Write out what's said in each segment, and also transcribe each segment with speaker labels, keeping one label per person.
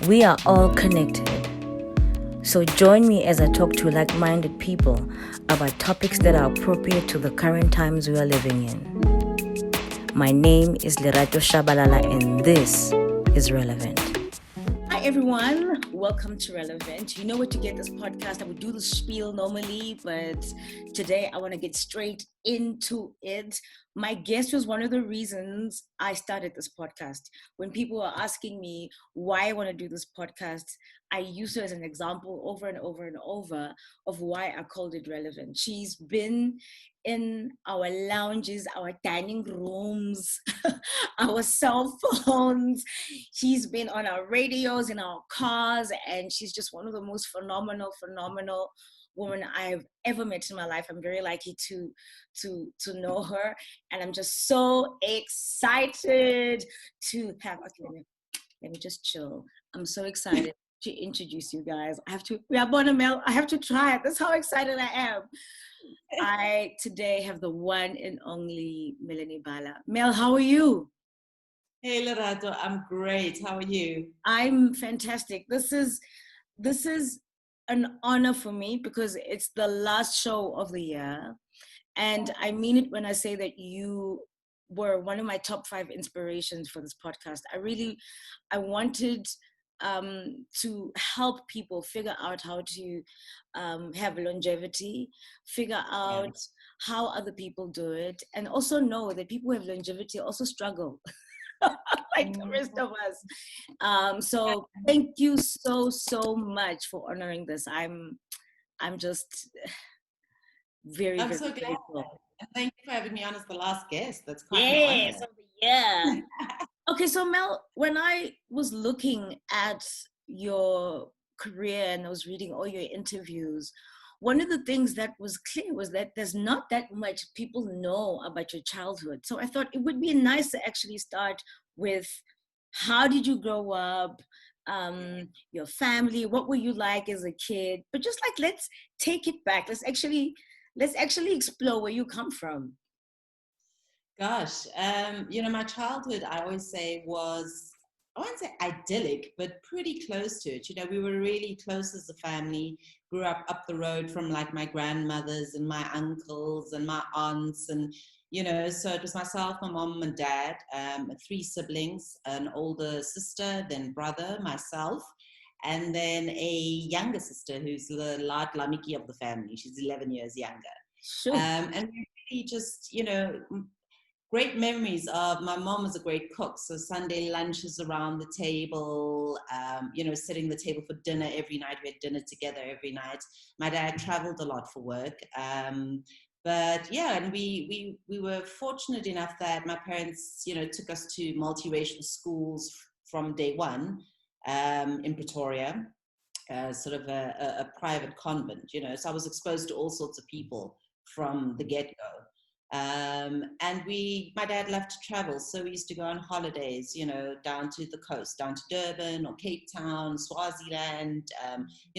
Speaker 1: We are all connected. So join me as I talk to like-minded people about topics that are appropriate to the current times we are living in. My name is Lerato and this is Relevant. Hi everyone, welcome to Relevant. You know where to get this podcast. I would do the spiel normally, but today I want to get straight into it. My guest was one of the reasons I started this podcast. When people were asking me why I want to do this podcast, I use her as an example over and over and over of why I called it Relevant. She's been in our lounges, our dining rooms, our cell phones. She's been on our radios, in our cars, and she's just one of the most phenomenal woman I've ever met in my life. I'm very lucky to know her, and I'm just so excited to have. Okay, let me just chill. I'm so excited to introduce you guys. We are Mel. I have to try it. That's how excited I am. I today have the one and only Melanie Bala. Mel, how are you?
Speaker 2: Hey Lerato, I'm great. How are you?
Speaker 1: I'm fantastic. This is an honor for me because it's the last show of the year. And I mean it when I say that you were one of my top 5 inspirations for this podcast. I wanted to help people figure out how to have longevity, figure out how other people do it, and also know that people who have longevity also struggle like the rest of us. So thank you so much for honoring this. I'm just very
Speaker 2: so glad.
Speaker 1: grateful.
Speaker 2: And thank you for having me on as the last guest. That's quite an honor.
Speaker 1: Yeah. Okay, so Mel, when I was looking at your career and I was reading all your interviews, one of the things that was clear was that there's not that much people know about your childhood. So I thought it would be nice to actually start with how did you grow up, your family, what were you like as a kid? But just like, let's take it back. Let's actually explore where you come from.
Speaker 2: Gosh, my childhood, I always say, was, I won't say idyllic, but pretty close to it. We were really close as a family, grew up the road from like my grandmothers and my uncles and my aunts. And, so it was myself, my mom and dad, 3 siblings, an older sister, then brother, myself, and then a younger sister who's the Lamiki of the family. She's 11 years younger.
Speaker 1: Sure.
Speaker 2: And we really just, great memories of my mom was a great cook. So Sunday lunches around the table, sitting the table for dinner every night. We had dinner together every night. My dad traveled a lot for work. But yeah, and we were fortunate enough that my parents, took us to multiracial schools from day one in Pretoria, sort of a private convent, So I was exposed to all sorts of people from the get-go. And my dad loved to travel, so we used to go on holidays, down to the coast, down to Durban or Cape Town, Swaziland,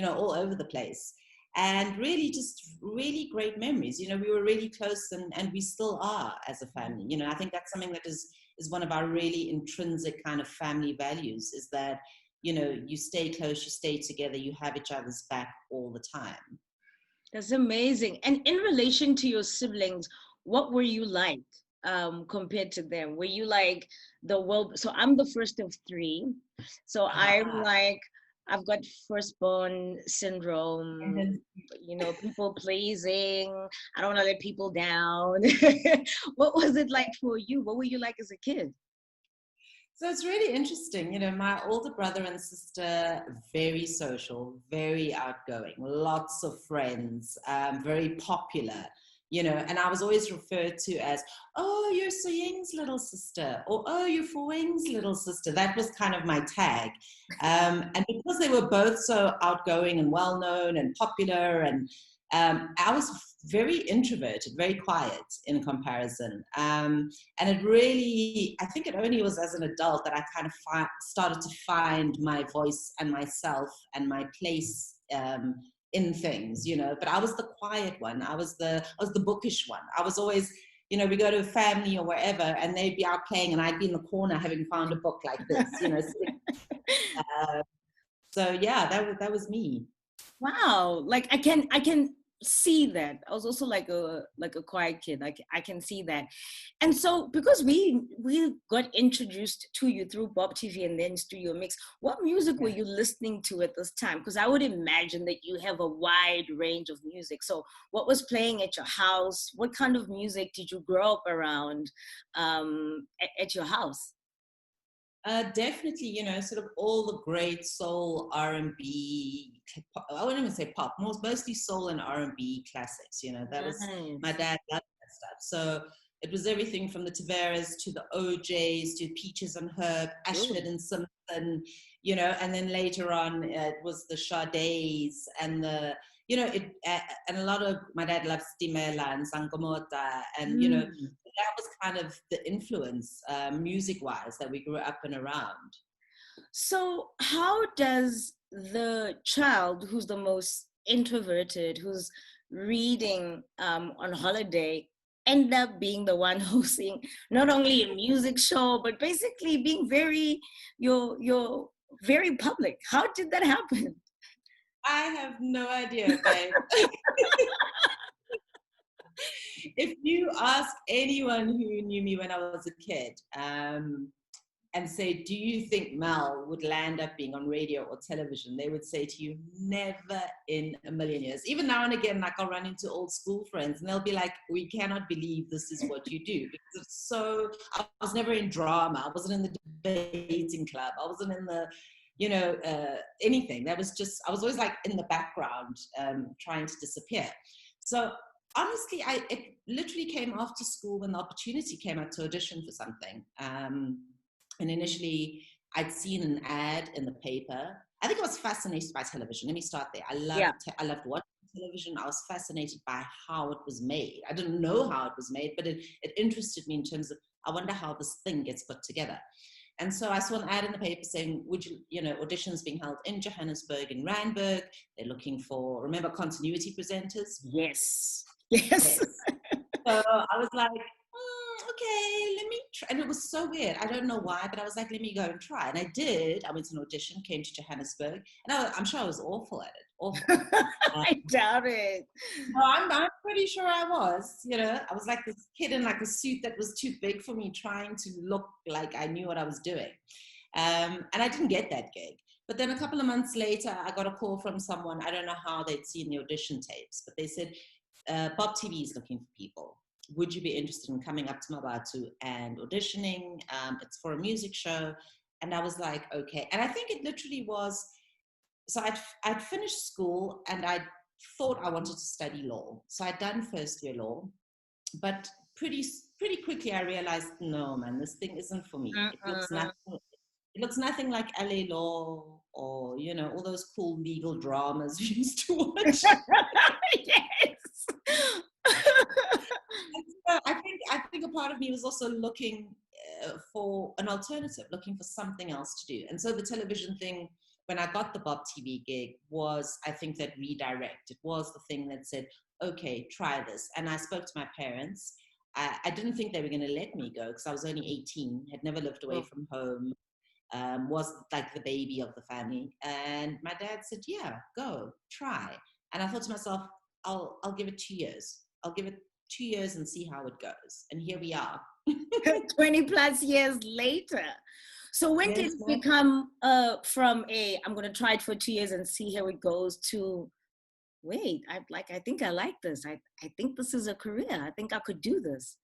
Speaker 2: all over the place. And really, just really great memories. We were really close, and we still are as a family. I think that's something that is one of our really intrinsic kind of family values, is that, you stay close, you stay together, you have each other's back all the time.
Speaker 1: That's amazing. And in relation to your siblings, what were you like compared to them? Were you like the world? So I'm the first of 3. So I'm like, I've got firstborn syndrome, people pleasing. I don't want to let people down. What was it like for you? What were you like as a kid?
Speaker 2: So it's really interesting. My older brother and sister, very social, very outgoing, lots of friends, very popular. And I was always referred to as, oh, you're Soying's little sister, or oh, you're Fuwing's little sister. That was kind of my tag. And because they were both so outgoing and well-known and popular, and I was very introverted, very quiet in comparison. And it really, I think it only was as an adult that I kind of started to find my voice and myself and my place in things, but I was the quiet one. I was the bookish one. I was always, we go to a family or wherever and they'd be out playing and I'd be in the corner having found a book like this, So yeah, that was me.
Speaker 1: Wow, like I can see that. I was also like a quiet kid. Like I can see that. And so because we got introduced to you through Bob TV and then Studio Mix, what music were
Speaker 2: Yeah.
Speaker 1: you listening to at this time? Because I would imagine that you have a wide range of music. So what was playing at your house? What kind of music did you grow up around at your house?
Speaker 2: Definitely, sort of all the great soul, R&B. I wouldn't even say pop, mostly soul and R&B classics. That was my
Speaker 1: Nice.
Speaker 2: dad loved that stuff. So it was everything from the Taveras to the OJs to Peaches and Herb, Ashford
Speaker 1: Ooh.
Speaker 2: and Simpson, and then later on it was the Sades and and a lot of my dad loves Stimela and Sangomota and
Speaker 1: Mm.
Speaker 2: that was kind of the influence, music-wise, that we grew up and around.
Speaker 1: So, how does the child who's the most introverted, who's reading on holiday, end up being the one hosting not only a music show, but basically being you're very public? How did that happen?
Speaker 2: I have no idea, babe. If you ask anyone who knew me when I was a kid, and say, do you think Mel would land up being on radio or television? They would say to you, never in a million years. Even now and again, like I'll run into old school friends and they'll be like, we cannot believe this is what you do. Because it's so, I was never in drama. I wasn't in the debating club. I wasn't in the, anything. That was just, I was always like in the background, trying to disappear. So honestly, it literally came after school when the opportunity came up to audition for something. And initially, I'd seen an ad in the paper. I think I was fascinated by television. Let me start there.
Speaker 1: Yeah.
Speaker 2: I loved watching television. I was fascinated by how it was made. I didn't know how it was made, but it interested me in terms of, I wonder how this thing gets put together. And so I saw an ad in the paper saying, auditions being held in Johannesburg and Randburg. They're looking for, remember, continuity presenters?
Speaker 1: Yes. Yes.
Speaker 2: Yes. So I was like, okay, let me try. And it was so weird. I don't know why, but I was like, let me go and try. And I did. I went to an audition, came to Johannesburg, and I'm sure I was awful at it. Awful.
Speaker 1: I doubt it.
Speaker 2: No, I'm pretty sure I was. I was like this kid in like a suit that was too big for me, trying to look like I knew what I was doing. And I didn't get that gig. But then a couple of months later, I got a call from someone. I don't know how they'd seen the audition tapes, but they said, Bob TV is looking for people. Would you be interested in coming up to Mabatu and auditioning? It's for a music show. And I was like, okay. And I think it literally was, so I'd finished school and I thought I wanted to study law. So I'd done first year law, but pretty quickly I realized, no, man, this thing isn't for me. It looks nothing like LA Law or, all those cool legal dramas we used to watch.
Speaker 1: Yes.
Speaker 2: So I think a part of me was also looking for an alternative, looking for something else to do. And so the television thing, when I got the Bob TV gig, was, I think, that redirect. It was the thing that said, okay, try this. And I spoke to my parents. I didn't think they were going to let me go because I was only 18, had never lived away from home, was like the baby of the family. And my dad said, yeah, go, try. And I thought to myself, I'll give it 2 years. I'll give it 2 years and see how it goes. And here we are.
Speaker 1: 20 plus years later. So when
Speaker 2: Yes,
Speaker 1: did it become from I'm going to try it for 2 years and see how it goes to, wait, I think I like this. I think this is a career. I think I could do this.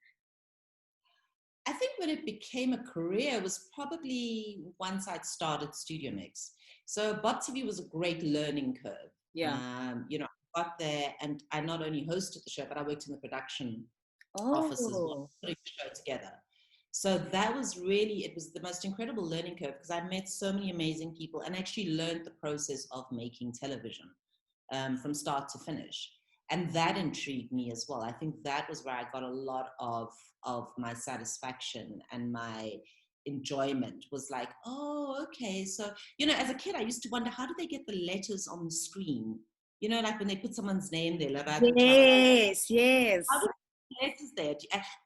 Speaker 2: I think when it became a career was probably once I'd started Studio Mix. So Bob TV was a great learning curve.
Speaker 1: Yeah.
Speaker 2: I got there and I not only hosted the show, but I worked in the production office as well,
Speaker 1: Oh.
Speaker 2: putting the show together. So that was really, it was the most incredible learning curve because I met so many amazing people and actually learned the process of making television from start to finish. And that intrigued me as well. I think that was where I got a lot of my satisfaction and my enjoyment was like, oh, okay. So, as a kid, I used to wonder, how do they get the letters on the screen? Like when they put someone's name there, Lerato.
Speaker 1: Yes, yes.
Speaker 2: How do letters there?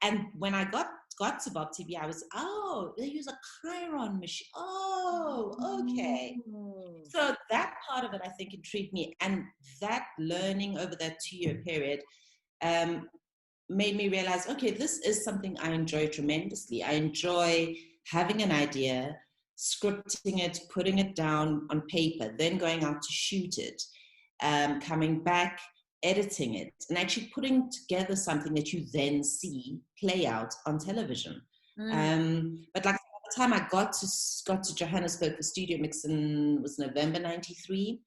Speaker 2: And when I got got to Bob TV, I was, oh, they use a Chiron machine. Oh, okay. So that part of it, I think, intrigued me. And that learning over that 2-year period made me realize, okay, this is something I enjoy tremendously. I enjoy having an idea, scripting it, putting it down on paper, then going out to shoot it, coming back, editing it, and actually putting together something that you then see play out on television. But like by the time I got to Johannesburg for studio mix was November 93.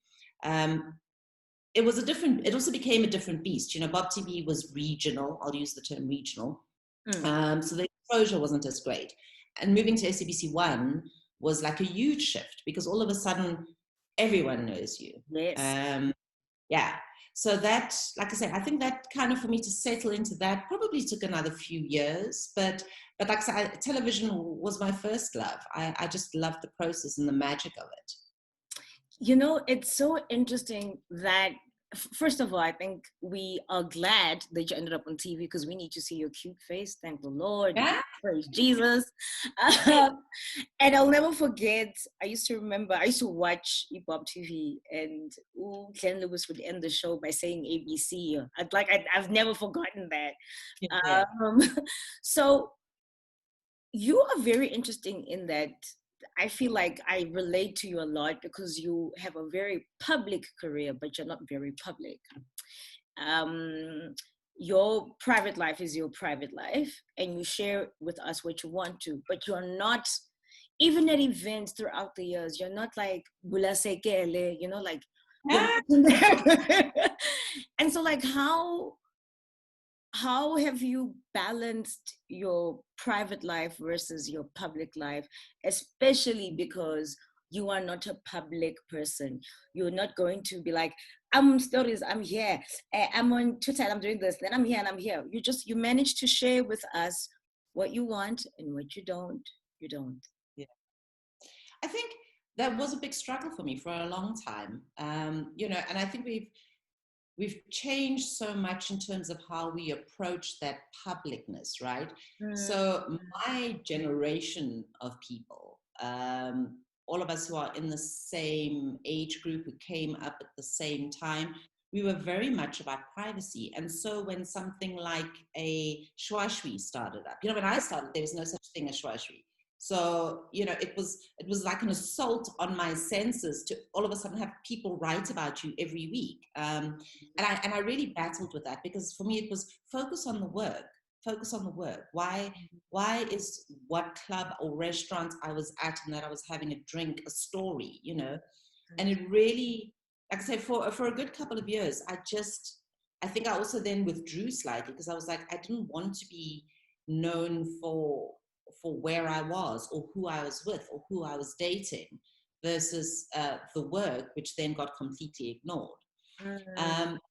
Speaker 2: It also became a different beast. You know, Bob TV was regional. I'll use the term regional. So the exposure wasn't as great. And moving to SABC One was like a huge shift because all of a sudden everyone knows you.
Speaker 1: Yes.
Speaker 2: Yeah. So that, like I said, I think that kind of for me to settle into that probably took another few years. But like I said, television was my first love. I just loved the process and the magic of it.
Speaker 1: You know, it's so interesting that, first of all, I think we are glad that you ended up on TV because we need to see your cute face. Thank the Lord.
Speaker 2: Yeah.
Speaker 1: Praise Jesus. And I'll never forget, I used to watch Bob TV, and Glenn Lewis would end the show by saying ABC. I've never forgotten that.
Speaker 2: Yeah.
Speaker 1: So you are very interesting in that. I feel like I relate to you a lot because you have a very public career, but you're not very public. Your private life is your private life, and you share with us what you want to, but you're not, even at events throughout the years, you're not like, Bula sekele, you know, like, and so like, how have you balanced your private life versus your public life, especially because you are not a public person? You're not going to be like, I'm stories, I'm here, I'm on Twitter, I'm doing this, then I'm here and I'm here. You manage to share with us what you want, and what you don't.
Speaker 2: Yeah. I think that was a big struggle for me for a long time. You know, and I think we've changed so much in terms of how we approach that publicness, right? So my generation of people, all of us who are in the same age group, who came up at the same time, we were very much about privacy. And so when something like a shwashwi started up, you know, when I started, there was no such thing as shwashwi. So, you know, it was like an assault on my senses to all of a sudden have people write about you every week. And I really battled with that, because for me it was focus on the work. Why is what club or restaurant I was at and that I was having a drink a story, you know? And it really, like I said, for a good couple of years, I think I also then withdrew slightly, because I was like, I didn't want to be known for where I was or who I was with or who I was dating versus the work, which then got completely ignored.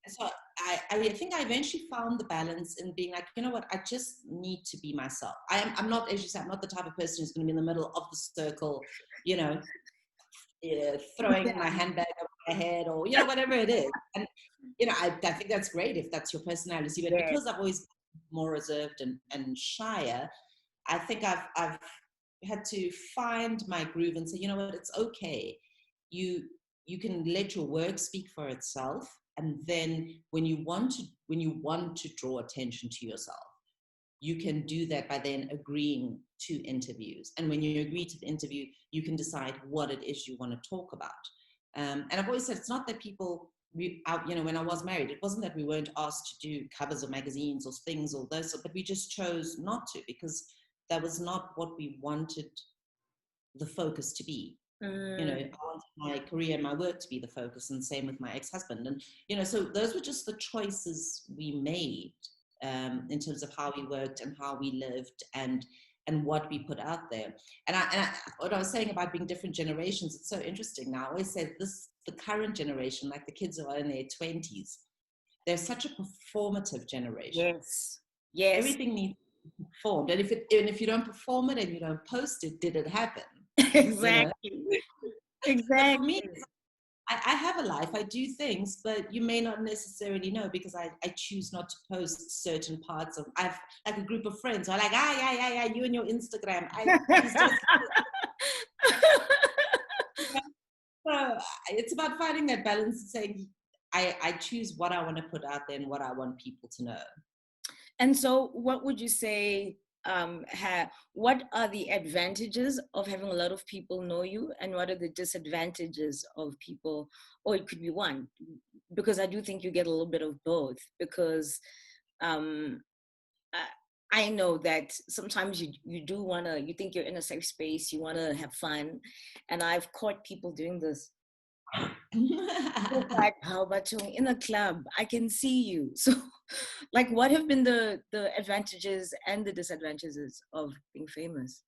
Speaker 2: So I think I eventually found the balance in being like, you know what, I just need to be myself. I'm not, as you said, I'm not the type of person who's going to be in the middle of the circle, you know, throwing my handbag over my head or, you know, whatever it is. And, you know, I think that's great if that's your personality, but because I've always been more reserved and shyer, I think I've had to find my groove and say, you know what, it's okay. You can let your work speak for itself. And then when you want to draw attention to yourself, you can do that by then agreeing to interviews. And when you agree to the interview, you can decide what it is you want to talk about. And I've always said, it's not that people, you know, when I was married, it wasn't that we weren't asked to do covers of magazines or things or those, but we just chose not to, because that was not what we wanted the focus to be. You know, I wanted my career and my work to be the focus, and same with my ex-husband. And, you know, so those were just the choices we made in terms of how we worked and how we lived and what we put out there. And what I was saying about being different generations, it's so interesting now. I always say the current generation, like the kids who are in their 20s, they're such a performative generation.
Speaker 1: Yes.
Speaker 2: Everything needs to be performed. And if you don't perform it and you don't post it, did it happen?
Speaker 1: Exactly.
Speaker 2: You know?
Speaker 1: Exactly.
Speaker 2: For me, I have a life. I do things, but you may not necessarily know because I choose not to post certain parts of. I've like a group of friends who are like, yeah, you and your Instagram. Please just. So it's about finding that balance and saying, I choose what I want to put out there and what I want people to know.
Speaker 1: And so, what would you say? What are the advantages of having a lot of people know you, and what are the disadvantages of people? Or it could be one, because I do think you get a little bit of both. Because um, I know that sometimes you do wanna, you think you're in a safe space, you wanna have fun, and I've caught people doing this. It's like, how about you in a club? I can see you. So, like, what have been the advantages and the disadvantages of being famous?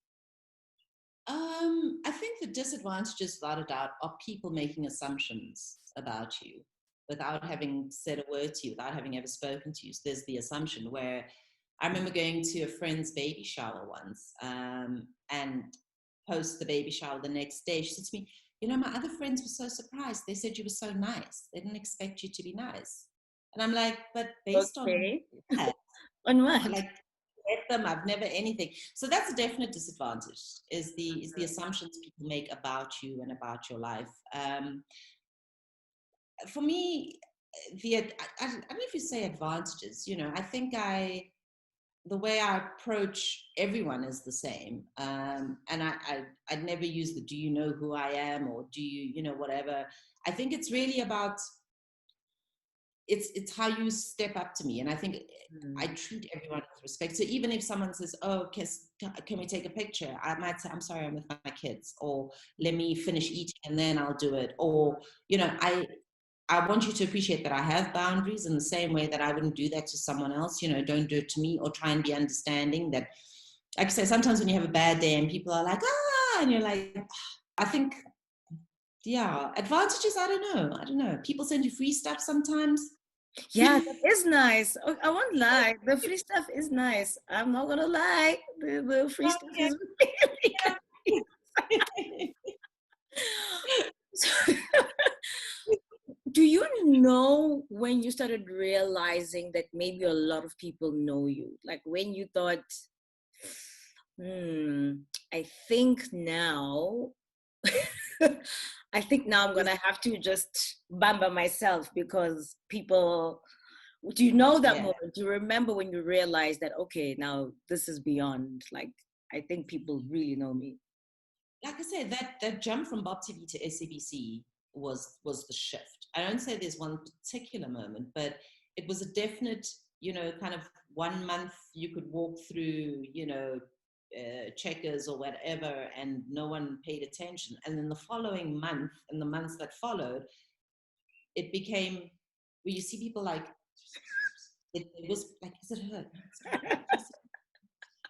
Speaker 2: I think the disadvantages, without a doubt, are people making assumptions about you without having said a word to you, without having ever spoken to you. So there's the assumption where I remember going to a friend's baby shower once, and post the baby shower the next day. She said to me, you know, my other friends were so surprised. They said you were so nice. They didn't expect you to be nice. And I'm like, but based on
Speaker 1: Okay.
Speaker 2: what?
Speaker 1: On what?
Speaker 2: Like, met them, I've never anything. So that's a definite disadvantage, is the assumptions people make about you and about your life. For me, I don't know if you say advantages, you know, I think the way I approach everyone is the same. And I'd never use the, do you know who I am? Or do you, you know, whatever. I think it's really about, it's how you step up to me. And I think I treat everyone with respect. So even if someone says, oh, can we take a picture? I might say, I'm sorry, I'm with my kids, or let me finish eating and then I'll do it. Or, you know, I want you to appreciate that I have boundaries in the same way that I wouldn't do that to someone else. You know, don't do it to me, or try and be understanding that, like I say, sometimes when you have a bad day and people are like, and you're like, I think, yeah, advantages, I don't know. People send you free stuff sometimes.
Speaker 1: Yeah, that is nice. I won't lie. The free stuff is nice. I'm not gonna lie. The free stuff
Speaker 2: Yeah,
Speaker 1: is really
Speaker 2: yeah.
Speaker 1: nice. Do you know when you started realizing that maybe a lot of people know you? Like when you thought, I think now, I think now I'm gonna have to just bamba myself because people. Do you know that
Speaker 2: Yeah.
Speaker 1: moment? Do you remember when you realized that, okay, now this is beyond, like, I think people really know me?
Speaker 2: Like I said, that jump from Bob TV to SABC was the shift. I don't say there's one particular moment, but it was a definite, you know, kind of 1 month you could walk through, you know, Checkers or whatever, and no one paid attention. And then the following month and the months that followed, it became where you see people like, it was like, is it her? No, it's not her. Yes.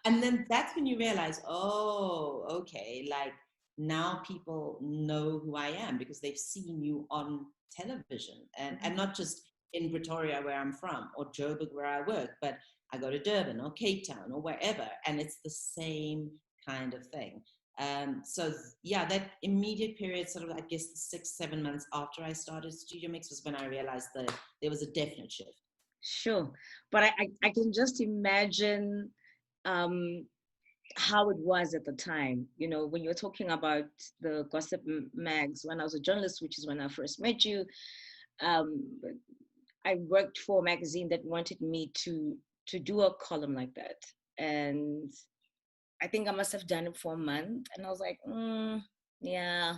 Speaker 2: And then that's when you realize, oh, okay, like now people know who I am because they've seen you on television, and not just in Pretoria where I'm from, or Joburg where I work, but I go to Durban or Cape Town or wherever, and it's the same kind of thing. So yeah, that immediate period, sort of, I guess the 6-7 months after I started Studio Mix, was when I realized that there was a definite shift.
Speaker 1: Sure. But I can just imagine um, how it was at the time. You know, when you're talking about the gossip mags, when I was a journalist, which is when I first met you, um, I worked for a magazine that wanted me to do a column like that. And I think I must have done it for a month. And I was like, yeah,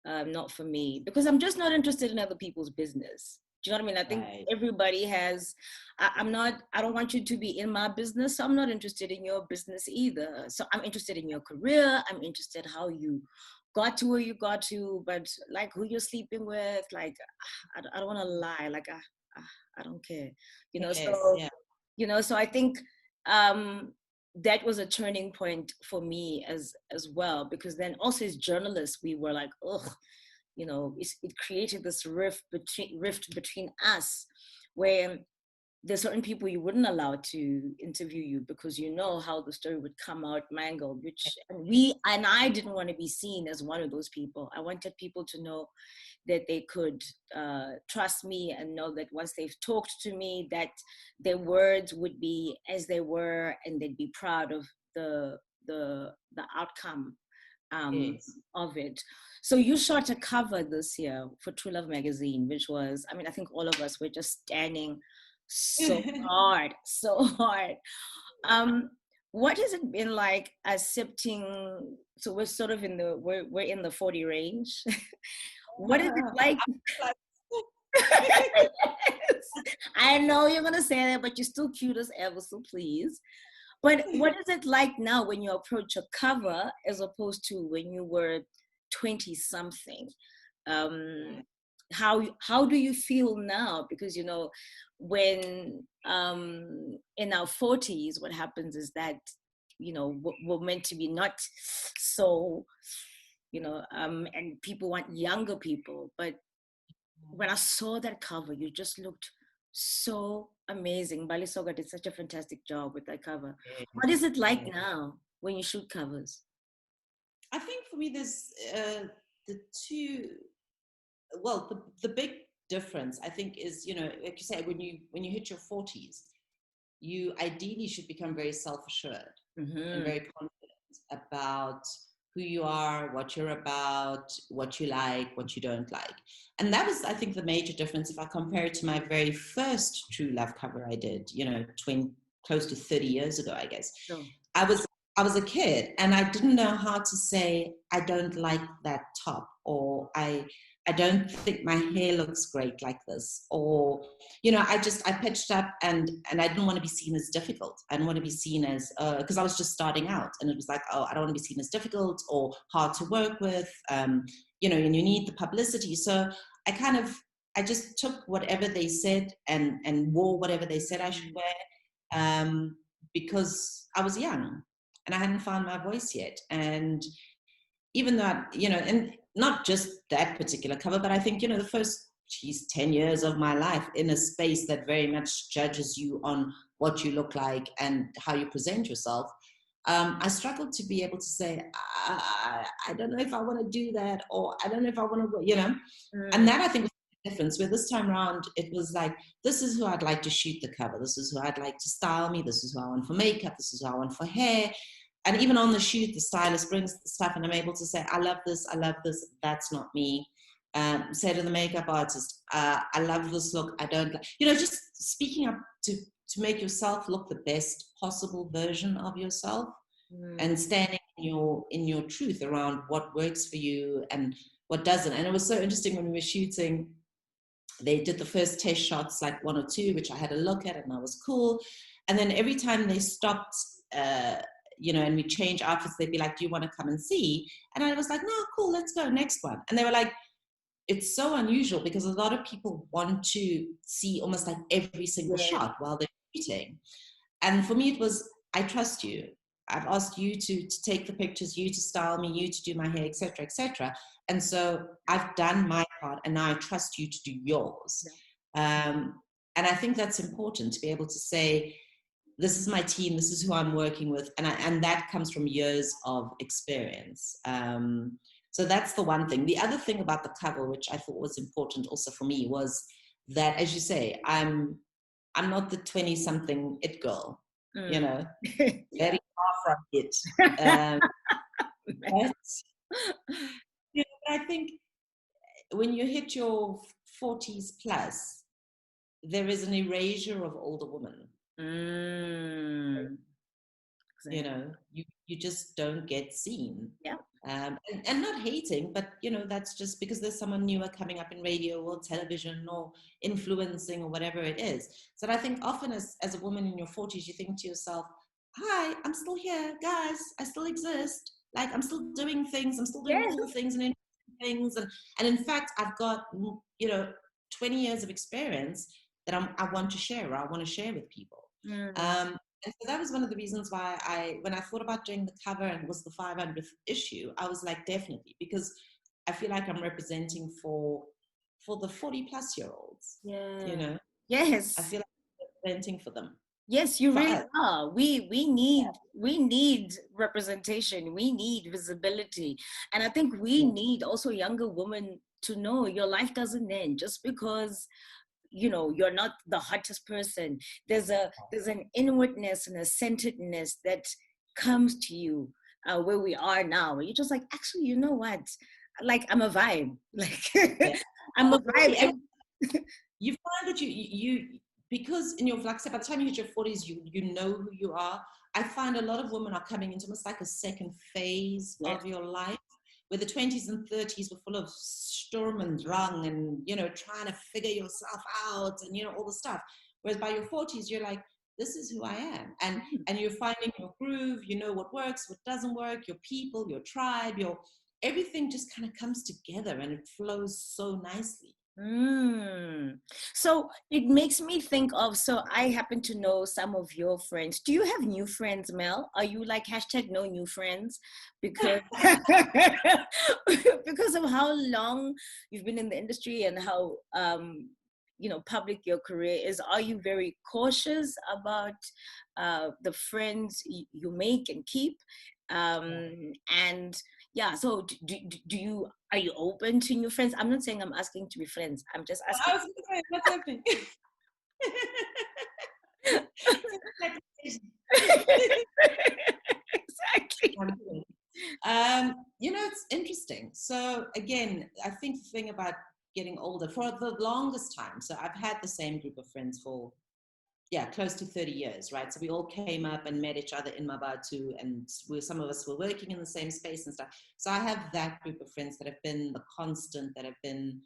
Speaker 1: not for me, because I'm just not interested in other people's business. Do you know what I mean? I think
Speaker 2: Right.
Speaker 1: everybody has, I don't want you to be in my business. So I'm not interested in your business either. So I'm interested in your career. I'm interested how you got to where you got to, but like who you're sleeping with, like, I don't want to lie. Like, I don't care, you know?
Speaker 2: Yes.
Speaker 1: So,
Speaker 2: Yeah.
Speaker 1: you know, so I think, um, that was a turning point for me as well, because then also as journalists we were like, oh, you know, it created this rift between us, where there's certain people you wouldn't allow to interview you because you know how the story would come out mangled, which and I didn't want to be seen as one of those people. I wanted people to know that they could trust me and know that once they've talked to me, that their words would be as they were, and they'd be proud of the outcome
Speaker 2: Yes.
Speaker 1: of it. So you shot a cover this year for True Love magazine, which was, I mean, I think all of us were just standing so hard, so hard. What has it been like accepting? So we're sort of in the we're in the 40 range. What is it like? I know you're gonna say that, but you're still cute as ever, so please. But what is it like now when you approach a cover as opposed to when you were 20 something? How do you feel now? Because you know, when in our 40s, what happens is that, you know, we're meant to be not so, you know, and people want younger people. But when I saw that cover, you just looked so amazing. Bali Soga did such a fantastic job with that cover. What is it like now when you shoot covers?
Speaker 2: I think for me, there's the two. Well, the big difference I think is, you know, like you say, when you hit your 40s, you ideally should become very self-assured and very confident about who you are, what you're about, what you like, what you don't like. And that was, I think, the major difference if I compare it to my very first True Love cover I did, you know, close to 30 years ago, I guess.
Speaker 1: Sure.
Speaker 2: I was a kid and I didn't know how to say, I don't like that top, or I don't think my hair looks great like this, or, you know, I pitched up and I didn't want to be seen as difficult. I didn't want to be seen as, because I was just starting out and it was like, oh, I don't want to be seen as difficult or hard to work with, you know, and you need the publicity. So I just took whatever they said and wore whatever they said I should wear, because I was young and I hadn't found my voice yet. And even that, you know, and not just that particular cover, but I think, you know, the first 10 years of my life in a space that very much judges you on what you look like and how you present yourself, I struggled to be able to say, I don't know if I want to do that, or I don't know if I want to, you know, and that I think was the difference, where this time around, it was like, this is who I'd like to shoot the cover. This is who I'd like to style me. This is who I want for makeup. This is who I want for hair. And even on the shoot, the stylist brings the stuff and I'm able to say, I love this, that's not me. Say to the makeup artist, I love this look, I don't like, you know, just speaking up to make yourself look the best possible version of yourself, and standing in your truth around what works for you and what doesn't. And it was so interesting when we were shooting, they did the first test shots, like 1 or 2, which I had a look at and I was cool. And then every time they stopped, you know, and we change outfits, they'd be like, do you want to come and see? And I was like, no, cool, let's go, next one. And they were like, it's so unusual because a lot of people want to see almost like every single shot while they're shooting. And for me, it was, I trust you. I've asked you to take the pictures, you to style me, you to do my hair, etc., etc. And so I've done my part and now I trust you to do yours. And I think that's important, to be able to say, this is my team, this is who I'm working with. And that comes from years of experience. So that's the one thing. The other thing about the cover, which I thought was important also for me, was that, as you say, I'm not the 20-something it girl, you know, very far from it. But, you know, I think when you hit your 40s plus, there is an erasure of older women. You know, you just don't get seen. And not hating, but, you know, that's just because there's someone newer coming up in radio or television or influencing or whatever it is. So I think often as a woman in your 40s, you think to yourself, hi, I'm still here, guys, I still exist. Like, I'm still doing things, I'm still doing cool things and interesting things. And in fact, I've got, you know, 20 years of experience that I want to share, or I want to share with people. And so that was one of the reasons why when I thought about doing the cover and it was the 500th issue, I was like, definitely, because I feel like I'm representing for the 40 plus year olds, you know?
Speaker 1: Yes.
Speaker 2: I feel like representing for them.
Speaker 1: Yes, you
Speaker 2: For
Speaker 1: really
Speaker 2: us.
Speaker 1: are. We need representation. We need visibility. And I think we
Speaker 2: Yeah.
Speaker 1: need also younger women to know your life doesn't end just because you're not the hottest person. There's an inwardness and a centeredness that comes to you, where we are now, where you're just like, actually, you know what, like, I'm a vibe. Like,
Speaker 2: Yeah.
Speaker 1: I'm a vibe.
Speaker 2: Absolutely. And
Speaker 1: And
Speaker 2: you find that you because in your, like I said, by the time you hit your 40s, you know who you are. I find a lot of women are coming into almost like a second phase
Speaker 1: yes.
Speaker 2: of your life, where the 20s and 30s were full of Sturm and Drang and, trying to figure yourself out and, all the stuff. Whereas by your 40s, you're like, this is who I am. And you're finding your groove, you know what works, what doesn't work, your people, your tribe, everything just kind of comes together and it flows so nicely.
Speaker 1: Mm. So it makes me think of, so I happen to know some of your friends. Do you have new friends, Mel? Are you like hashtag no new friends? Because because of how long you've been in the industry and how public your career is, are you very cautious about the friends you make and keep? And yeah, so do you, are you open to new friends? I'm not saying I'm asking to be friends. I'm just
Speaker 2: I
Speaker 1: asking.
Speaker 2: was going to say, what's happening?
Speaker 1: Exactly.
Speaker 2: It's interesting. So again, I think the thing about getting older, for the longest time, so I've had the same group of friends for, close to 30 years, right? So we all came up and met each other in Mabatu, and some of us were working in the same space and stuff. So I have that group of friends that have been the constant, that have been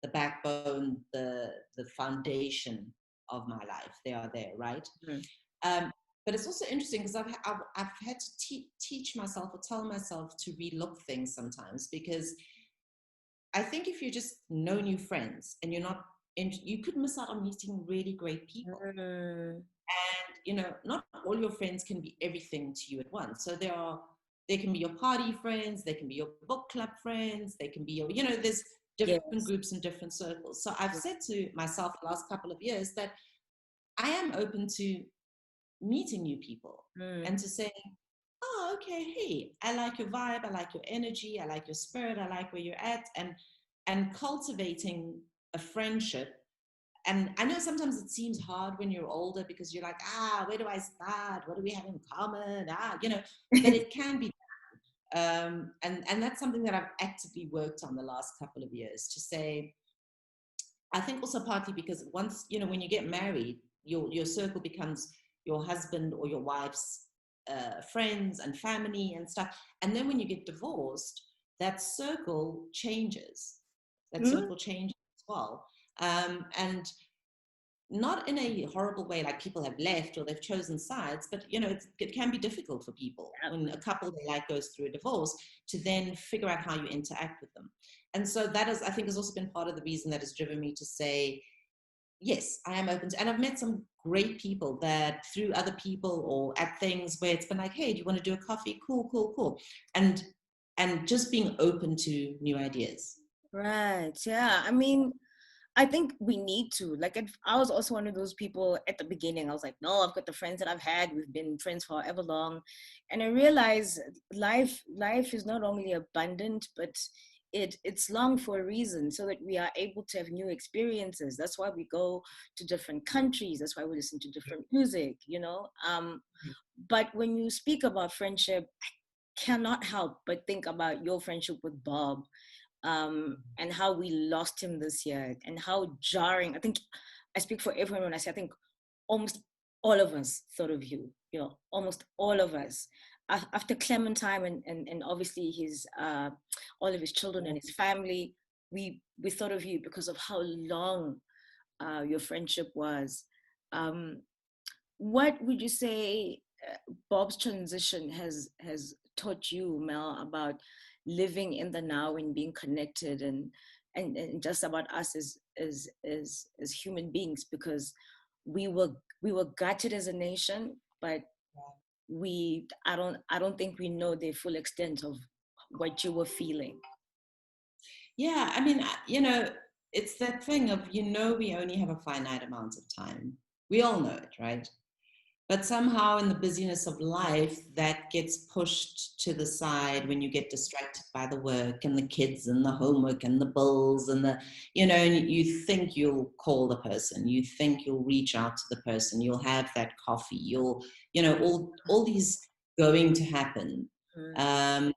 Speaker 2: the backbone, the foundation of my life. They are there, right?
Speaker 1: Mm.
Speaker 2: But it's also interesting because I've had to teach myself or tell myself to relook things sometimes, because I think if you just know new friends and you're not, you could miss out on meeting really great people.
Speaker 1: Mm.
Speaker 2: And not all your friends can be everything to you at once. So they can be your party friends, they can be your book club friends, they can be your, there's different
Speaker 1: Yes.
Speaker 2: groups and different circles. So I've said to myself the last couple of years that I am open to meeting new people
Speaker 1: Mm.
Speaker 2: and to say, oh, okay, hey, I like your vibe, I like your energy, I like your spirit, I like where you're at, and cultivating a friendship. And I know sometimes it seems hard when you're older because you're like, where do I start? What do we have in common? But it can be. And that's something that I've actively worked on the last couple of years, to say, I think also partly because once, when you get married, your circle becomes your husband or your wife's friends and family and stuff. And then when you get divorced, that circle changes. That
Speaker 1: Mm.
Speaker 2: circle changes as well. And not in a horrible way, like people have left or they've chosen sides, but it can be difficult for people when a couple they like goes through a divorce to then figure out how you interact with them. And so that is, I think, has also been part of the reason that has driven me to say, yes, I am open to, and I've met some great people that through other people or at things where it's been like, hey, do you want to do a coffee? Cool, cool, cool. And just being open to new ideas.
Speaker 1: Right. Yeah. I mean, I think we need to. Like, I was also one of those people at the beginning. I was like, no, I've got the friends that I've had. We've been friends for however long. And I realized life is not only abundant, but it's long for a reason, so that we are able to have new experiences. That's why we go to different countries. That's why we listen to different music. But when you speak about friendship, I cannot help but think about your friendship with Bob, and how we lost him this year, and how jarring. I think I speak for everyone when I say I think almost all of us thought of you, almost all of us. After Clementine and obviously his all of his children and his family, we thought of you because of how long your friendship was. Um, what would you say Bob's transition has taught you, Mel, about living in the now and being connected, and just about us as human beings? Because we were gutted as a nation, but I don't think we know the full extent of what you were feeling.
Speaker 2: Yeah, I mean, it's that thing of, we only have a finite amount of time. We all know it, right? But somehow in the busyness of life, that gets pushed to the side when you get distracted by the work and the kids and the homework and the bills and and you think you'll call the person, you think you'll reach out to the person, you'll have that coffee, all these going to happen. Um,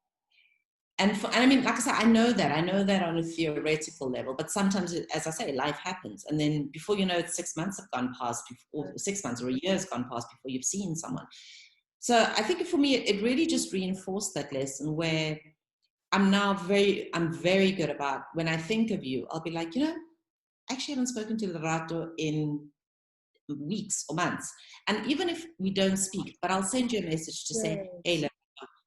Speaker 2: and I mean, like I said, I know that on a theoretical level, but sometimes, as I say, life happens. And then before you know it, 6 months have gone past, or 6 months or a year has gone past before you've seen someone. So I think for me, it really just reinforced that lesson where I'm very good about, when I think of you, I'll be like, actually I haven't spoken to Lerato in weeks or months. And even if we don't speak, but I'll send you a message to say, hey,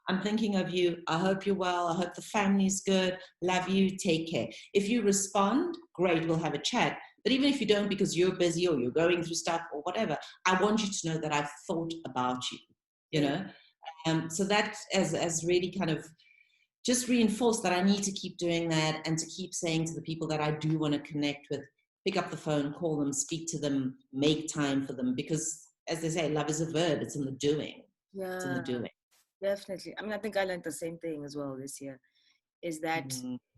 Speaker 2: I'm thinking of you. I hope you're well. I hope the family's good. Love you. Take care. If you respond, great, we'll have a chat. But even if you don't because you're busy or you're going through stuff or whatever, I want you to know that I've thought about you, So that as really kind of just reinforced that I need to keep doing that and to keep saying to the people that I do want to connect with, pick up the phone, call them, speak to them, make time for them. Because as they say, love is a verb. It's in the doing.
Speaker 1: Yeah.
Speaker 2: It's in the doing.
Speaker 1: Definitely. I mean, I think I learned the same thing as well this year, is that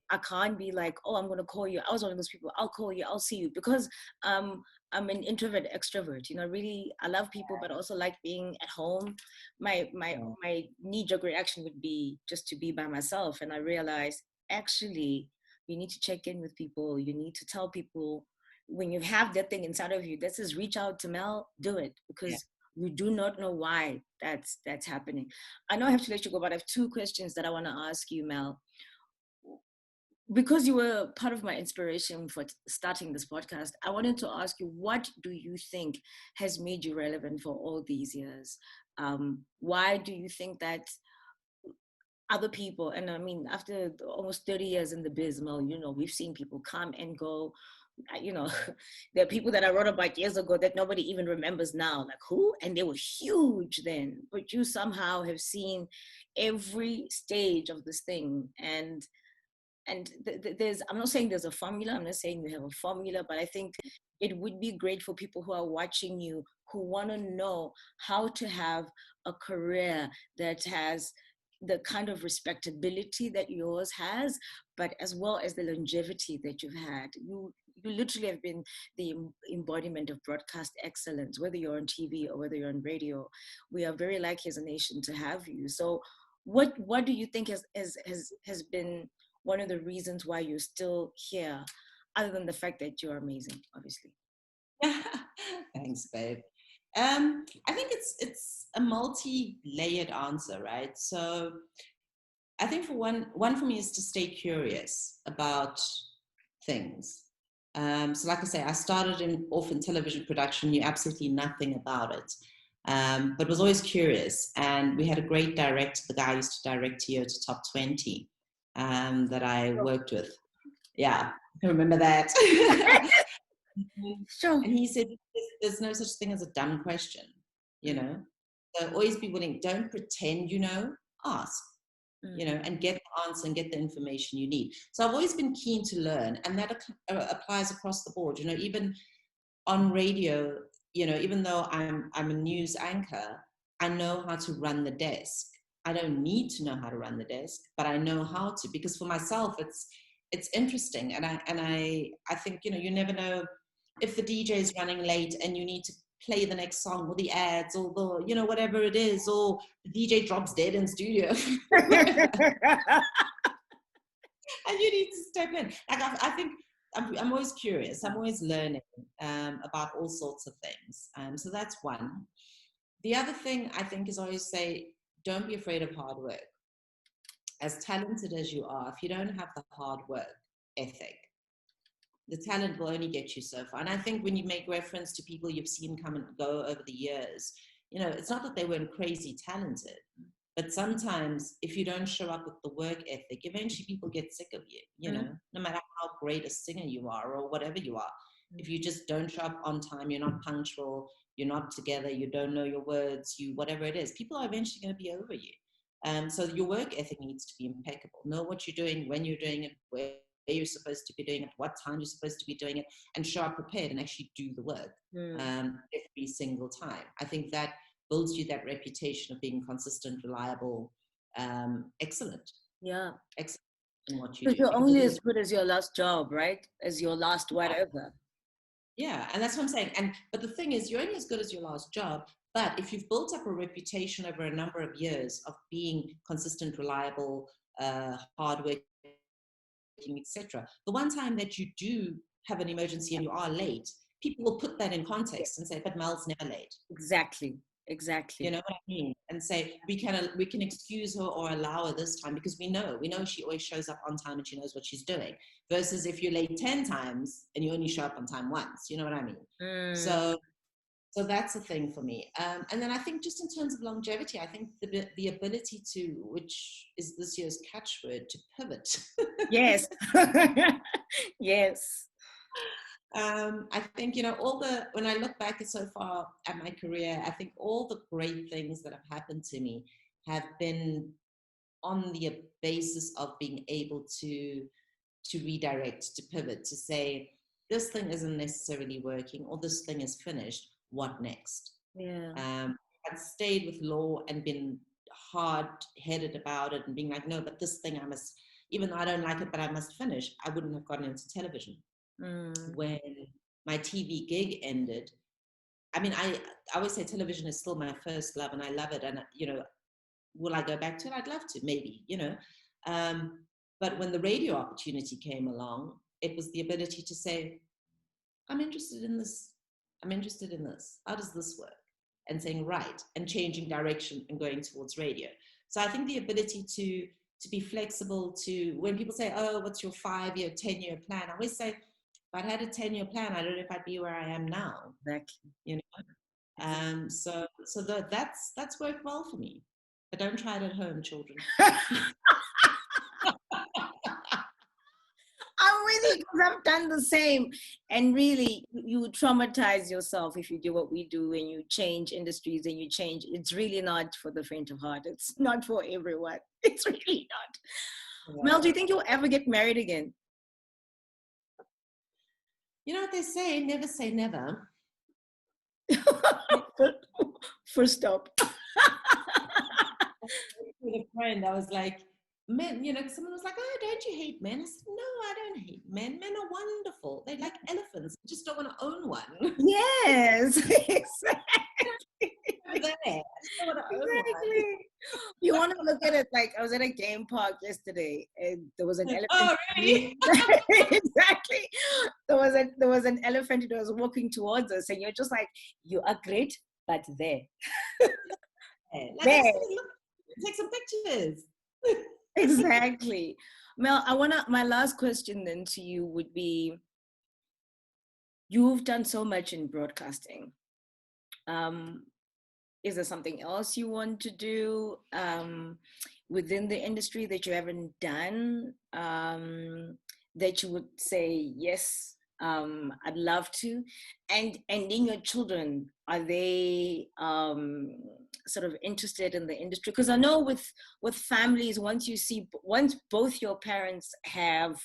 Speaker 1: I can't be like, oh, I'm going to call you. I was one of those people, I'll call you, I'll see you, because I'm an introvert, extrovert. Really, I love people, but also like being at home. My knee-jerk reaction would be just to be by myself. And I realized, actually, you need to check in with people. You need to tell people when you have that thing inside of you that says, reach out to Mel, do it, because we do not know why that's happening. I know I have to let you go, but I have two questions that I want to ask you, Mel. Because you were part of my inspiration for starting this podcast, I wanted to ask you, what do you think has made you relevant for all these years? Why do you think that other people, and I mean, after almost 30 years in the biz, Mel, we've seen people come and go. There are people that I wrote about years ago that nobody even remembers now, like who? And they were huge then, but you somehow have seen every stage of this thing. And there's, I'm not saying there's a formula, I'm not saying you have a formula, but I think it would be great for people who are watching you, who want to know how to have a career that has the kind of respectability that yours has, but as well as the longevity that you've had. You literally have been the embodiment of broadcast excellence, whether you're on TV or whether you're on radio. We are very lucky as a nation to have you. So what do you think has been one of the reasons why you're still here, other than the fact that you're amazing, obviously?
Speaker 2: Thanks, babe. I think it's a multi-layered answer, right? So I think for one for me is to stay curious about things. So like I say, I started off in television production, knew absolutely nothing about it, but was always curious. And we had a great director, the guy who used to direct Toyota Top 20, that I worked with. Yeah, I remember that.
Speaker 1: Sure.
Speaker 2: And he said, there's no such thing as a dumb question, So always be willing, don't pretend ask, and get the answer and get the information you need. So I've always been keen to learn, and that applies across the board, even on radio, even though I'm a news anchor, I know how to run the desk. I don't need to know how to run the desk, but I know how to, because for myself, it's interesting. And I think, you never know if the DJ is running late and you need to play the next song or the ads or the, whatever it is, or the DJ drops dead in studio. And you need to step in. Like I think I'm always curious. I'm always learning about all sorts of things. So that's one. The other thing I think is always say, don't be afraid of hard work. As talented as you are, if you don't have the hard work ethic, the talent will only get you so far. And I think when you make reference to people you've seen come and go over the years, it's not that they weren't crazy talented, but sometimes if you don't show up with the work ethic, eventually people get sick of you, no matter how great a singer you are or whatever you are. If you just don't show up on time, you're not punctual, you're not together, you don't know your words, whatever it is, people are eventually going to be over you. So your work ethic needs to be impeccable. Know what you're doing, when you're doing it, where you're supposed to be doing it, what time you're supposed to be doing it, and show up prepared and actually do the work every single time. I think that builds you that reputation of being consistent, reliable, excellent.
Speaker 1: Yeah.
Speaker 2: Excellent in what you
Speaker 1: Because
Speaker 2: do.
Speaker 1: you're only as good as your last job, right? As your last whatever.
Speaker 2: Yeah, and that's what I'm saying. But the thing is, you're only as good as your last job. But if you've built up a reputation over a number of years of being consistent, reliable, hardworking, etc., the one time that you do have an emergency and you are late, people will put that in context and say, "But Mel's never late."
Speaker 1: Exactly.
Speaker 2: You know what I mean? And say we can excuse her or allow her this time because we know she always shows up on time and she knows what she's doing. Versus if you're late 10 times and you only show up on time once, you know what I mean? So that's the thing for me. And then I think just in terms of longevity, I think the ability to, which is this year's catchword, to pivot.
Speaker 1: Yes. Yes.
Speaker 2: I think, when I look back at so far at my career, I think all the great things that have happened to me have been on the basis of being able to redirect, to pivot, to say, this thing isn't necessarily working or this thing is finished. What next?
Speaker 1: Yeah.
Speaker 2: I've stayed with law and been hard-headed about it and being like, no, but this thing I must, even though I don't like it, but I must finish. I wouldn't have gotten into television. When my TV gig ended, I mean, I always say television is still my first love and I love it. And, will I go back to it? I'd love to, maybe, but when the radio opportunity came along, it was the ability to say, I'm interested in this. I'm interested in this. How does this work? And saying, right, and changing direction and going towards radio. So I think the ability to be flexible to, when people say, oh, what's your 5-year, 10-year plan? I always say, if I'd had a 10-year plan, I don't know if I'd be where I am now.
Speaker 1: Exactly.
Speaker 2: So that's worked well for me. But don't try it at home, children.
Speaker 1: I'm really, because I've done the same. And really, you traumatize yourself if you do what we do and you change industries and you change. It's really not for the faint of heart. It's not for everyone. It's really not. Yeah. Mel, do you think you'll ever get married again?
Speaker 2: You know what they say, never say never.
Speaker 1: First stop.
Speaker 2: With a friend, I was like, men, someone was like, oh, don't you hate men? I said, no, I don't hate men. Men are wonderful. They're like elephants. You just don't want to own one.
Speaker 1: Yes, exactly.
Speaker 2: Exactly.
Speaker 1: You want to look at it like, I was at a game park yesterday and there was an elephant.
Speaker 2: Oh, really?
Speaker 1: Exactly. There was an elephant that was walking towards us and you're just like, you are great, but there.
Speaker 2: Like, take some pictures.
Speaker 1: Exactly. Mel, my last question then to you would be, you've done so much in broadcasting. Is there something else you want to do within the industry that you haven't done that you would say, yes, I'd love to? And in your children, are they sort of interested in the industry? Because I know with families, once both your parents have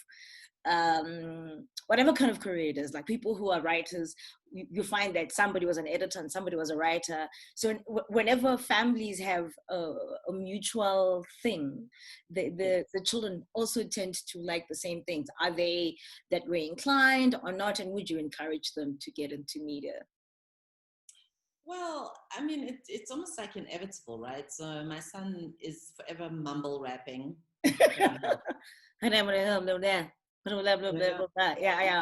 Speaker 1: whatever kind of career it is, like people who are writers, you find that somebody was an editor and somebody was a writer. So whenever families have a mutual thing, the children also tend to like the same things. Are they that way inclined or not? And would you encourage them to get into media?
Speaker 2: Well, I mean, it's almost like inevitable, right? So my son is forever mumble rapping.
Speaker 1: Yeah,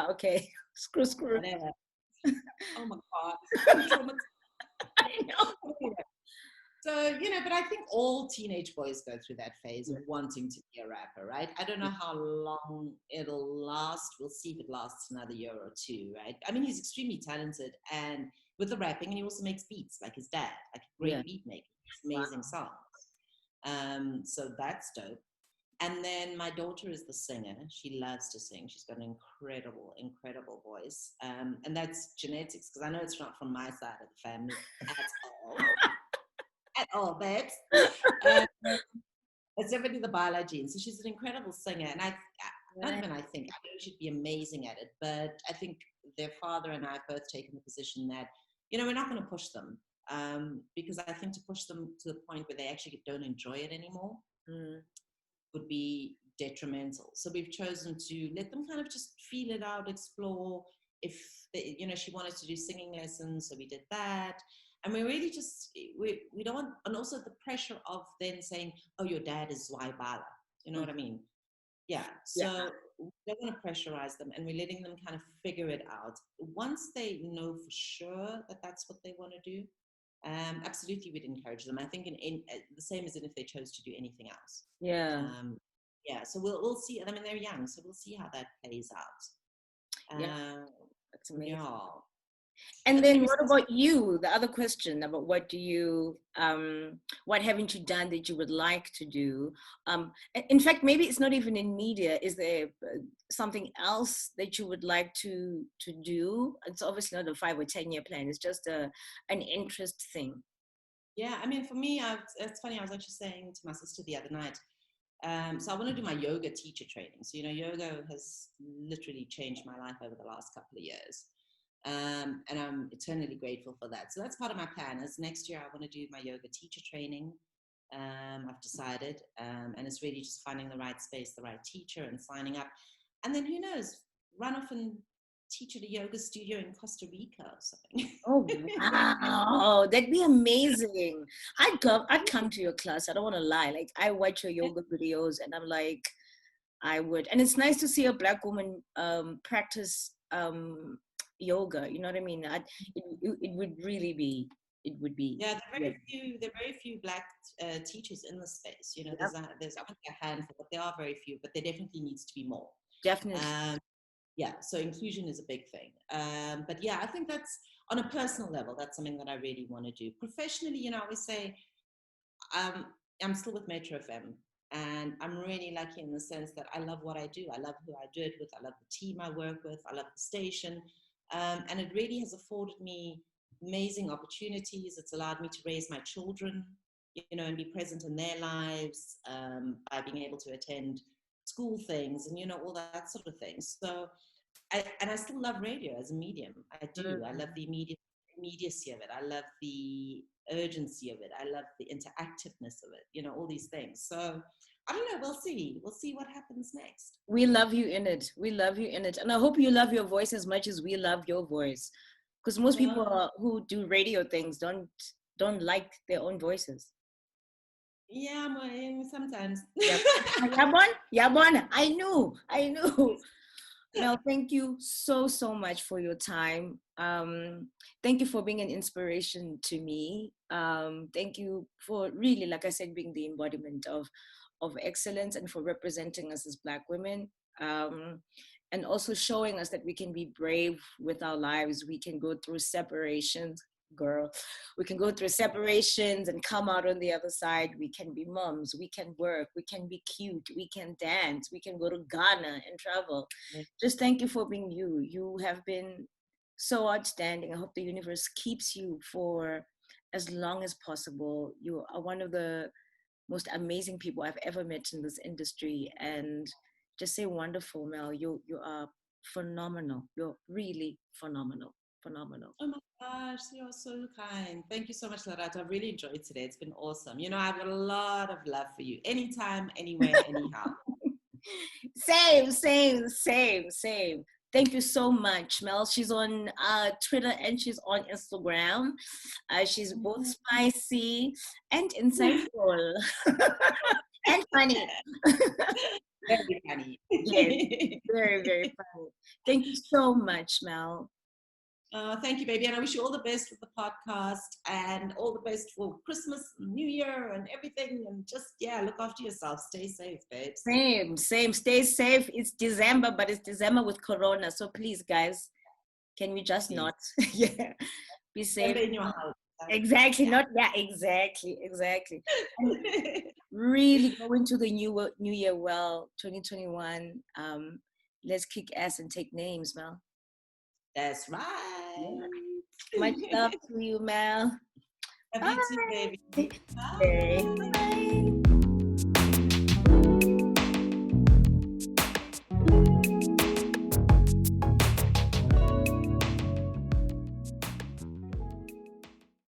Speaker 1: okay. Screw.
Speaker 2: Whatever. Oh my God.
Speaker 1: I know.
Speaker 2: So, but I think all teenage boys go through that phase of wanting to be a rapper, right? I don't know how long it'll last. We'll see if it lasts another year or two, right? I mean, he's extremely talented and with the rapping, and he also makes beats like his dad, like a great beat maker, amazing songs. So that's dope. And then my daughter is the singer. She loves to sing. She's got an incredible, incredible voice. And that's genetics, because I know it's not from my side of the family at all. At all, babes. It's definitely the Bala gene. So she's an incredible singer. And not even I think, I know she'd be amazing at it, but I think their father and I have both taken the position that, we're not going to push them, because I think to push them to the point where they actually don't enjoy it anymore would be detrimental. So we've chosen to let them kind of just feel it out, explore. If they, she wanted to do singing lessons, so we did that. And we really just, we don't want, and also the pressure of then saying, oh, your dad is Zwai Bala. You know what I mean? Yeah. So we don't want to pressurize them, and we're letting them kind of figure it out. Once they know for sure that that's what they want to do, absolutely we'd encourage them. I think in the same as if they chose to do anything else. Yeah. So we'll see. I mean, they're young, so we'll see how that plays out.
Speaker 1: That's amazing.
Speaker 2: Yeah.
Speaker 1: And then what about you? The other question about what do you, what haven't you done that you would like to do? In fact, maybe it's not even in media. Is there something else that you would like to do? It's obviously not a 5 or 10-year plan. It's just an interest thing.
Speaker 2: Yeah, I mean, for me, it's funny. I was actually saying to my sister the other night, so I want to do my yoga teacher training. So, yoga has literally changed my life over the last couple of years. And I'm eternally grateful for that. So that's part of my plan. Is next year I want to do my yoga teacher training. I've decided, and it's really just finding the right space, the right teacher, and signing up. And then who knows, run off and teach at a yoga studio in Costa Rica or something.
Speaker 1: Oh wow, that'd be amazing. I'd come to your class. I don't want to lie. Like, I watch your yoga videos, and I'm like, I would. And it's nice to see a Black woman practice yoga. You know what I mean? It would really be. It would be.
Speaker 2: Yeah, there are very few Black teachers in the space. There's I wouldn't say a handful, but there are very few. But there definitely needs to be more.
Speaker 1: Definitely.
Speaker 2: Yeah, so inclusion is a big thing. But yeah, I think that's on a personal level. That's something that I really want to do. Professionally, I always say I'm still with Metro FM. And I'm really lucky in the sense that I love what I do. I love who I do it with. I love the team I work with. I love the station. And it really has afforded me amazing opportunities. It's allowed me to raise my children, and be present in their lives by being able to attend school things and, all that sort of thing. So, I still love radio as a medium. I do. I love the immediacy of it. I love the urgency of it. I love the interactiveness of it, all these things. So I don't know, we'll see what happens next.
Speaker 1: We love you in it. And I hope you love your voice as much as we love your voice, because most people who do radio things don't like their own voices.
Speaker 2: Yeah, sometimes.
Speaker 1: Yabon, I knew. Mel, thank you so much for your time. Thank you for being an inspiration to me. Thank you for really, like I said, being the embodiment of excellence, and for representing us as Black women. And also showing us that we can be brave with our lives. We can go through separations, girl. We can go through separations and come out on the other side. We can be moms. We can work. We can be cute. We can dance. We can go to Ghana and travel. Just thank you for being you. You have been so outstanding. I hope the universe keeps you for as long as possible. You are one of the most amazing people I've ever met in this industry, and just say wonderful, Mel. You are phenomenal. You're really phenomenal.
Speaker 2: Oh my gosh, you're so kind. Thank you so much, Lerato. I really enjoyed today. It's been awesome. I've got a lot of love for you. Anytime, anywhere, anyhow.
Speaker 1: Same. Thank you so much, Mel. She's on Twitter and she's on Instagram. She's both spicy and insightful and funny.
Speaker 2: Very funny.
Speaker 1: Yes, very funny. Thank you so much, Mel.
Speaker 2: Thank you, baby. And I wish you all the best with the podcast, and all the best for Christmas, New Year, and everything. And just, look after yourself. Stay safe, babes.
Speaker 1: Same. Stay safe. It's December, but it's December with Corona. So please, guys, can we just not? Yeah. Be safe.
Speaker 2: In your house.
Speaker 1: Exactly. Exactly. Really go into the new year well, 2021. Let's kick ass and take names, Mel.
Speaker 2: That's right.
Speaker 1: Yeah. Much love to you, Mel.
Speaker 2: Love you too, baby.
Speaker 1: Bye. Bye.